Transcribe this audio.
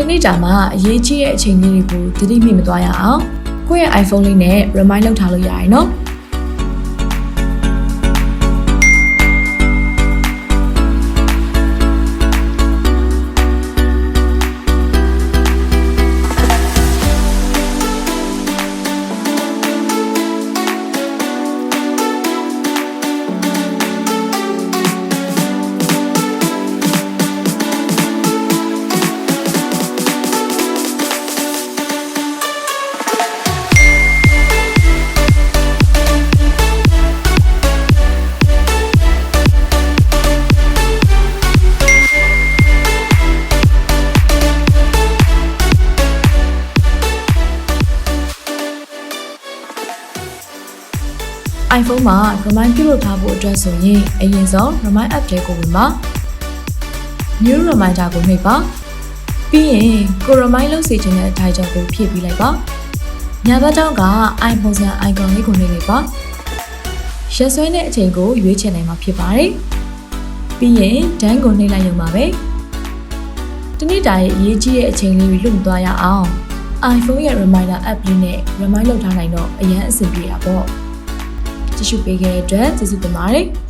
တနေ့တာမှာအရေးကြီးတဲ့အချိန်လေးတွေကိုသတိမိမသွားရအောင်ကိုယ့်ရဲ့ iPhone လေးနဲ့ remind လုပ်ထားလို့ရရင်နော် iPhone မှာ remind ပြုလုပ်ထားဖို့အတွက်ဆိုရင်အရင်ဆုံး remind app တွေကိုဝင်ပါ new reminder ကိုနှိပ်ပါပြီးရင်ကို remind လုပ်စေချင်တဲ့ title ကိုဖြည့်ပေးလိုက်ပါညာဘက်ထောက်က iPhone ဆန် icon လေးကိုနှိပ်လိုက်ပါရက်စွဲတဲ့အချိန်ကိုရွေးချယ်နိုင်မှာဖြစ်ပါတယ်ပြီးရင် done ကိုနှိပ်လိုက်ရုံပါပဲတနေ့တာရဲ့အရေးကြီးတဲ့အချိန်လေးတွေလွတ်မသွားရအောင် iPhone ရဲ့ reminder app လေးနဲ့ remind လုပ်ထားနိုင်တော့အရင်အဆင်ပြေတာပေါ့ကြည့်ရှုပေးခဲ့တဲ့အတွက်ကျေးဇူးတင်ပါတယ်